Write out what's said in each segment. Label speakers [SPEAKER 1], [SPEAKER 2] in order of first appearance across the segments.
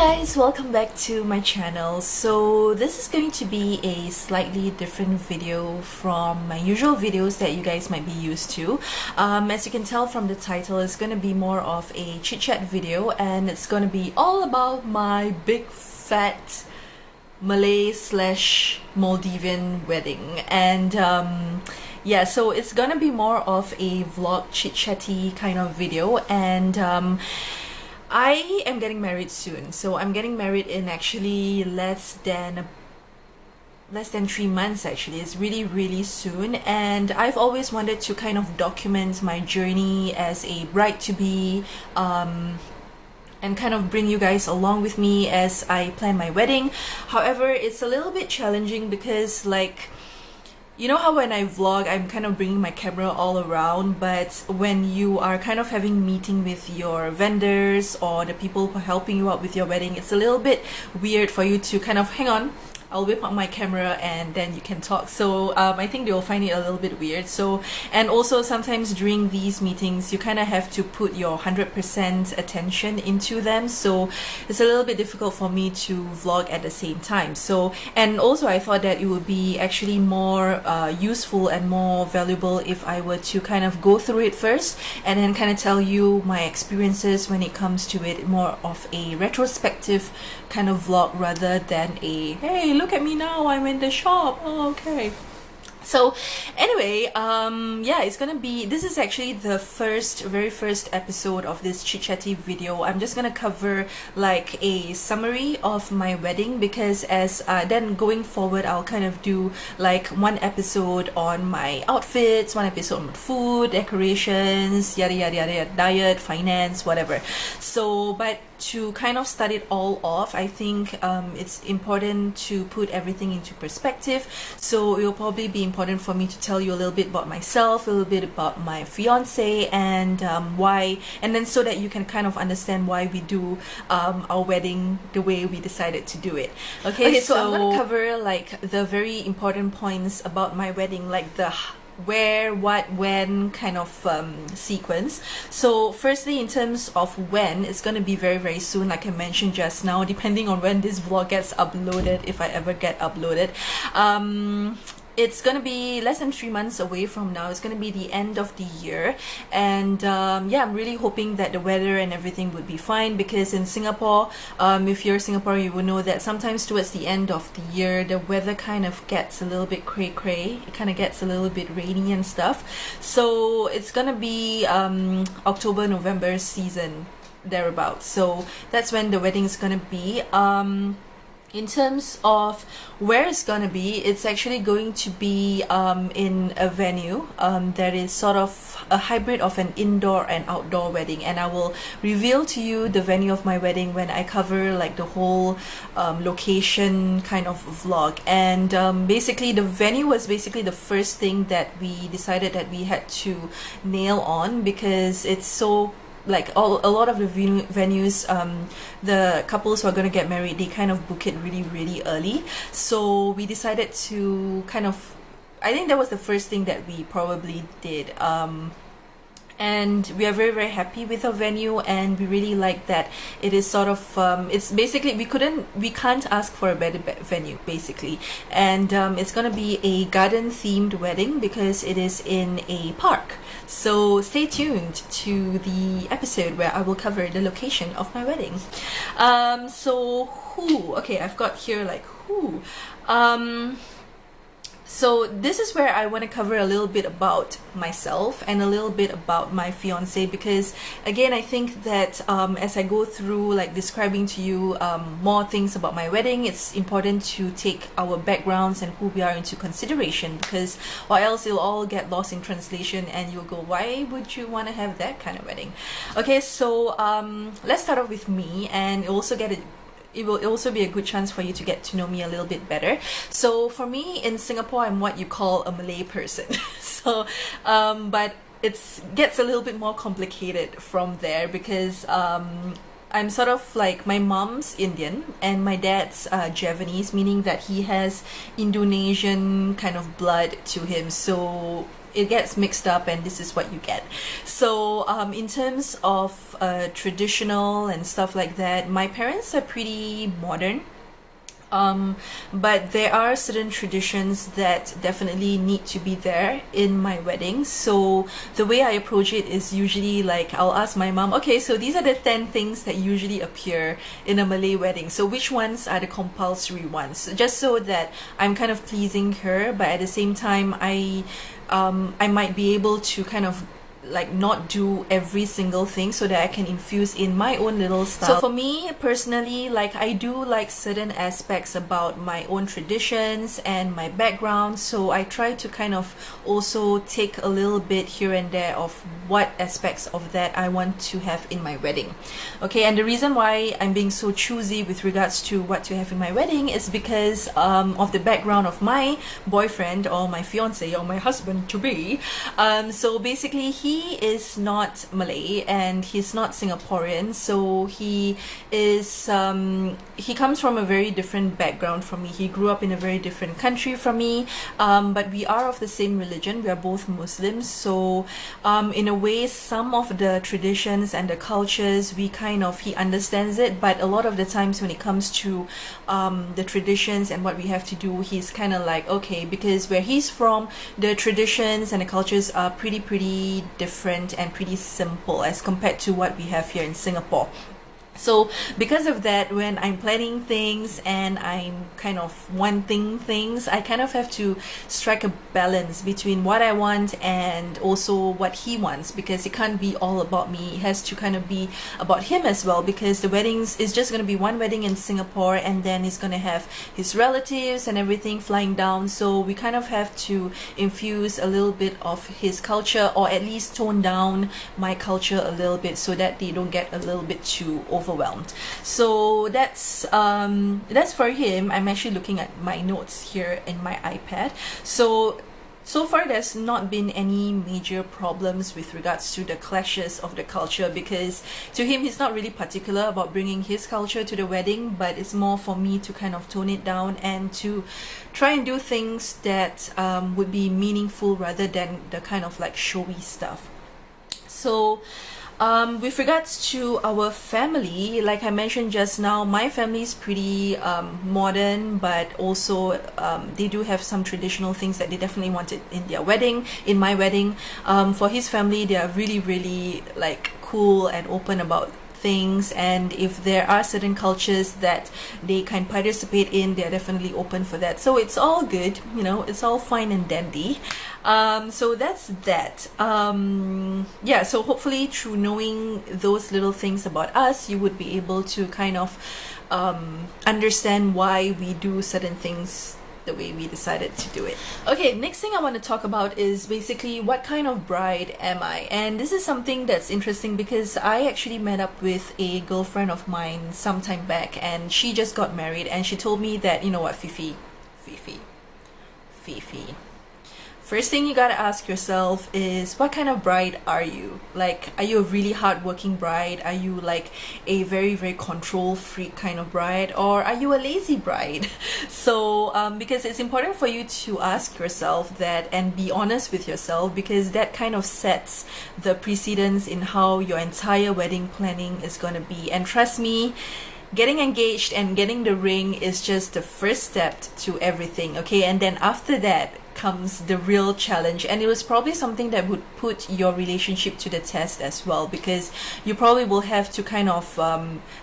[SPEAKER 1] guys, welcome back to my channel. So this is going to be a slightly different video from my usual videos that you guys might be used to. As you can tell from the title, it's going to be more of a chit chat video, and it's going to be all about my big fat Malay/Maldivian wedding. And yeah, so it's gonna be more of a vlog chit chatty kind of video. And I am getting married soon, so I'm getting married in actually less than 3 months. Actually, it's really soon, and I've always wanted to kind of document my journey as a bride-to-be, and kind of bring you guys along with me as I plan my wedding. However, it's a little bit challenging because, like, you know how when I vlog, I'm kind of bringing my camera all around, but when you are kind of having meeting with your vendors or the people who are helping you out with your wedding, it's a little bit weird for you to kind of, hang on, I'll whip out my camera and then you can talk. So I think they'll find it a little bit weird. So, and also sometimes during these meetings, you kind of have to put your 100% attention into them. So it's a little bit difficult for me to vlog at the same time. So, and also I thought that it would be actually more useful and more valuable if I were to kind of go through it first and then kind of tell you my experiences when it comes to it, more of a retrospective kind of vlog rather than a, hey, look at me now, I'm in the shop. Oh, okay. So anyway, yeah, it's gonna be, this is actually the very first episode of this chit chatty video. I'm just gonna cover like a summary of my wedding, because as then going forward, I'll kind of do like one episode on my outfits, one episode on food, decorations, yada yada yada, diet, finance, whatever. So, but to kind of start it all off, I think it's important to put everything into perspective. So it will probably be important for me to tell you a little bit about myself, a little bit about my fiance, and why, and then so that you can kind of understand why we do our wedding the way we decided to do it. Okay, so I'm gonna cover like the very important points about my wedding, like the where, what, when kind of sequence. So firstly, in terms of when, it's going to be very soon, like I mentioned just now, depending on when this vlog gets uploaded, if I ever get uploaded. It's going to be less than 3 months away from now. It's going to be the end of the year, and yeah, I'm really hoping that the weather and everything would be fine, because in Singapore, if you're Singaporean, you will know that sometimes towards the end of the year, the weather kind of gets a little bit cray-cray. It kind of gets a little bit rainy and stuff. So it's going to be October, November season, thereabouts. So that's when the wedding is going to be. In terms of where it's gonna be, it's actually going to be in a venue that is sort of a hybrid of an indoor and outdoor wedding, and I will reveal to you the venue of my wedding when I cover like the whole location kind of vlog. And basically the venue was basically the first thing that we decided that we had to nail on, because it's so, like, a lot of the venues, the couples who are going to get married, they kind of book it really early. So we decided to kind of, I think that was the first thing that we probably did. And we are very happy with our venue, and we really like that it is sort of it's basically, we can't ask for a better venue basically. And it's gonna be a garden themed wedding because it is in a park. So stay tuned to the episode where I will cover the location of my wedding. So who, okay, I've got here like who. So this is where I want to cover a little bit about myself and a little bit about my fiance, because again, I think that as I go through like describing to you more things about my wedding, it's important to take our backgrounds and who we are into consideration, because or else it'll all get lost in translation and you'll go, why would you want to have that kind of wedding? Okay, so let's start off with me, and it will also be a good chance for you to get to know me a little bit better. So for me, in Singapore, I'm what you call a Malay person. So, but it gets a little bit more complicated from there, because I'm sort of like, my mom's Indian and my dad's Javanese, meaning that he has Indonesian kind of blood to him. So it gets mixed up and this is what you get. So in terms of traditional and stuff like that, my parents are pretty modern. But there are certain traditions that definitely need to be there in my wedding. So the way I approach it is usually like I'll ask my mom, okay, so these are the 10 things that usually appear in a Malay wedding. So which ones are the compulsory ones? Just so that I'm kind of pleasing her, but at the same time, I might be able to kind of like not do every single thing so that I can infuse in my own little style. So for me personally, like I do like certain aspects about my own traditions and my background, so I try to kind of also take a little bit here and there of what aspects of that I want to have in my wedding. Okay, and the reason why I'm being so choosy with regards to what to have in my wedding is because of the background of my boyfriend or my fiance or my husband to be. So basically he is not Malay and he's not Singaporean, so he is he comes from a very different background from me. He grew up in a very different country from me, but we are of the same religion. We are both Muslims, so in a way some of the traditions and the cultures he understands it, but a lot of the times when it comes to the traditions and what we have to do, he's kind of like, okay, because where he's from, the traditions and the cultures are pretty different and pretty simple as compared to what we have here in Singapore. So because of that, when I'm planning things and I'm kind of wanting things, I kind of have to strike a balance between what I want and also what he wants, because it can't be all about me. It has to kind of be about him as well, because the weddings is just going to be one wedding in Singapore and then he's going to have his relatives and everything flying down. So we kind of have to infuse a little bit of his culture, or at least tone down my culture a little bit so that they don't get a little bit too overwhelmed. So that's for him. I'm actually looking at my notes here in my iPad. So far there's not been any major problems with regards to the clashes of the culture, because to him he's not really particular about bringing his culture to the wedding, but it's more for me to kind of tone it down and to try and do things that would be meaningful rather than the kind of like showy stuff. So with regards to our family, like I mentioned just now, my family is pretty modern, but also they do have some traditional things that they definitely wanted in their wedding, in my wedding. For his family, they are really like cool and open about things, and if there are certain cultures that they can participate in, they're definitely open for that. So it's all good, you know, it's all fine and dandy. So that's that. Yeah, so hopefully through knowing those little things about us, you would be able to kind of understand why we do certain things the way we decided to do it. Okay, next thing I want to talk about is basically what kind of bride am I? And this is something that's interesting because I actually met up with a girlfriend of mine some time back, and she just got married, and she told me that, you know what, Fifi, first thing you gotta ask yourself is, what kind of bride are you? Like, are you a really hardworking bride? Are you like a very control freak kind of bride? Or are you a lazy bride? So because it's important for you to ask yourself that and be honest with yourself, because that kind of sets the precedence in how your entire wedding planning is gonna be. And trust me, getting engaged and getting the ring is just the first step to everything, okay? And then after that comes the real challenge, and it was probably something that would put your relationship to the test as well, because you probably will have to kind of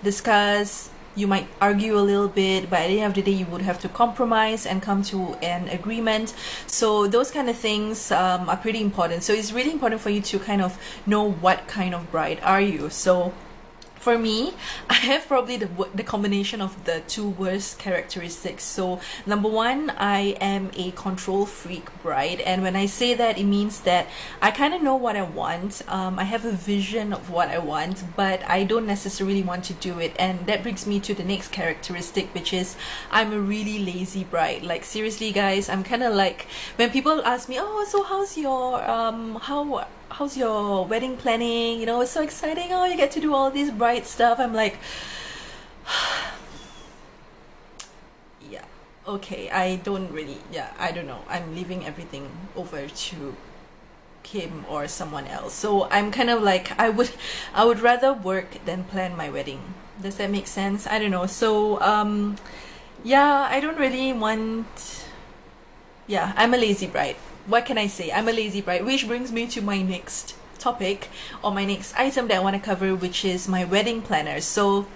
[SPEAKER 1] discuss, you might argue a little bit, but at the end of the day you would have to compromise and come to an agreement. So those kind of things are pretty important. So it's really important for you to kind of know what kind of bride are you. So for me, I have probably the combination of the two worst characteristics. So number one, I am a control freak bride, and when I say that, it means that I kind of know what I want. I have a vision of what I want, but I don't necessarily want to do it. And that brings me to the next characteristic, which is I'm a really lazy bride. Like, seriously guys, I'm kind of like, when people ask me, oh, so how's your how's your wedding planning, you know, it's so exciting, oh, you get to do all this bright stuff, I'm like, yeah, okay, I don't know, I'm leaving everything over to him or someone else. So I'm kind of like, I would rather work than plan my wedding. Does that make sense? I don't know. So yeah, I don't really want, yeah, I'm a lazy bride. What can I say? I'm a lazy bride, which brings me to my next topic, or my next item that I want to cover, which is my wedding planner. So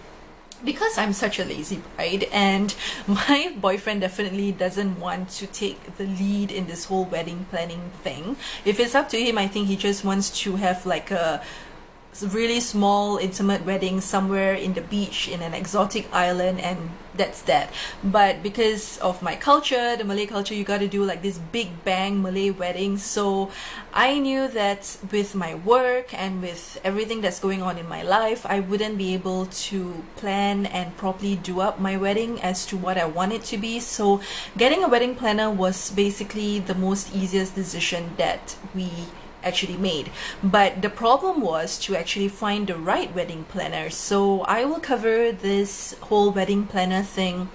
[SPEAKER 1] because I'm such a lazy bride, and my boyfriend definitely doesn't want to take the lead in this whole wedding planning thing. If it's up to him, I think he just wants to have like a really small intimate wedding somewhere in the beach in an exotic island, and that's that. But because of my culture, the Malay culture, you got to do like this big bang Malay wedding. So I knew that with my work and with everything that's going on in my life, I wouldn't be able to plan and properly do up my wedding as to what I want it to be. So getting a wedding planner was basically the most easiest decision that we actually made. But the problem was to actually find the right wedding planner. So I will cover this whole wedding planner thing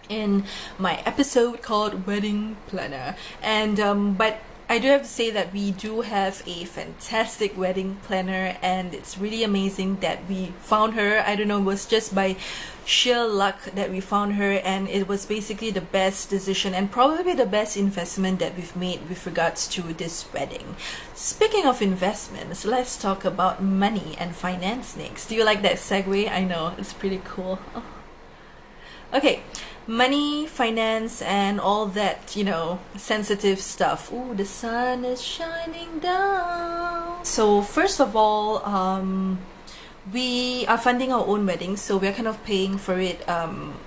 [SPEAKER 1] in my episode called Wedding Planner. And but I do have to say that we do have a fantastic wedding planner, and it's really amazing that we found her. I don't know, it was just by sheer luck that we found her, and it was basically the best decision and probably the best investment that we've made with regards to this wedding. Speaking of investments, let's talk about money and finance next. Do you like that segue? I know, it's pretty cool. Oh. Okay, money, finance, and all that, you know, sensitive stuff. Ooh, the sun is shining down. So first of all, we are funding our own wedding, so we're kind of paying for it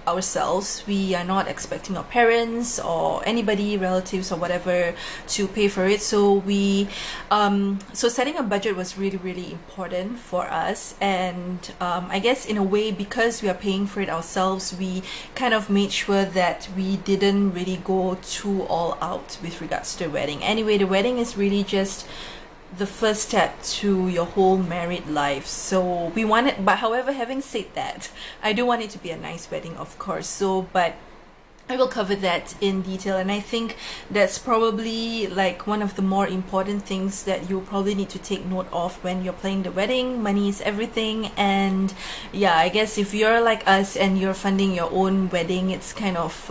[SPEAKER 1] ourselves. We are not expecting our parents or anybody, relatives or whatever, to pay for it. So we so setting a budget was really important for us, and I guess in a way, because we are paying for it ourselves, we kind of made sure that we didn't really go too all out with regards to the wedding. Anyway, the wedding is really just the first step to your whole married life. So we want it, but however, having said that, I do want it to be a nice wedding, of course. So but I will cover that in detail, and I think that's probably like one of the more important things that you probably need to take note of when you're planning the wedding. Money is everything, and yeah, I guess if you're like us and you're funding your own wedding, it's kind of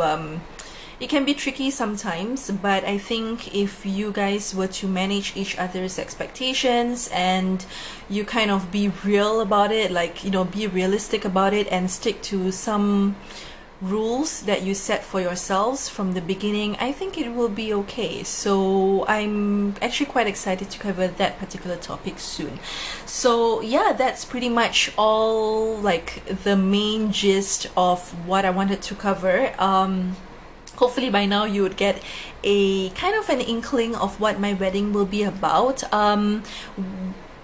[SPEAKER 1] it can be tricky sometimes. But I think if you guys were to manage each other's expectations and you kind of be real about it, like, you know, be realistic about it and stick to some rules that you set for yourselves from the beginning, I think it will be okay. So I'm actually quite excited to cover that particular topic soon. So yeah, that's pretty much all, like the main gist of what I wanted to cover. Hopefully by now you would get a kind of an inkling of what my wedding will be about.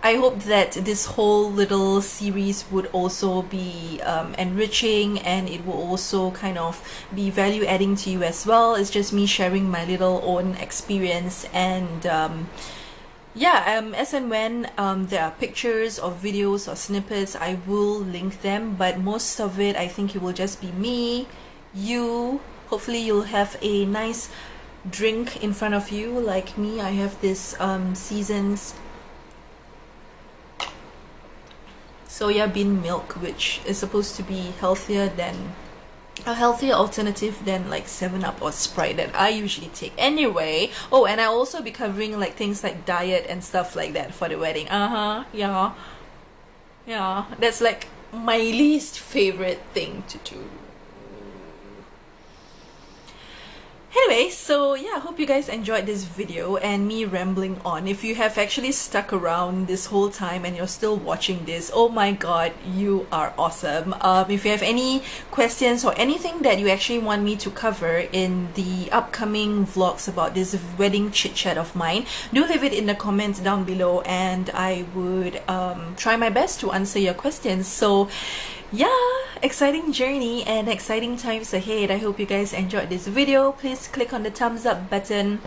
[SPEAKER 1] I hope that this whole little series would also be enriching, and it will also kind of be value adding to you as well. It's just me sharing my little own experience, and yeah, as and when there are pictures or videos or snippets, I will link them, but most of it I think it will just be me, you. Hopefully you'll have a nice drink in front of you. Like me, I have this Seasons soya bean milk, which is supposed to be healthier than a healthier alternative than like 7-Up or Sprite that I usually take anyway. Oh, and I'll also be covering like things like diet and stuff like that for the wedding. Yeah, that's like my least favorite thing to do. Anyway, so yeah, I hope you guys enjoyed this video and me rambling on. If you have actually stuck around this whole time and you're still watching this, oh my god, you are awesome. If you have any questions or anything that you actually want me to cover in the upcoming vlogs about this wedding chit chat of mine, do leave it in the comments down below, and I would try my best to answer your questions. So yeah, exciting journey and exciting times ahead. I hope you guys enjoyed this video. Please click on the thumbs up button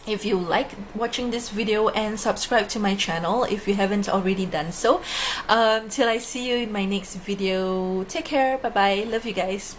[SPEAKER 1] if you like watching this video, and subscribe to my channel if you haven't already done so. Till I see you in my next video, take care, bye bye, love you guys.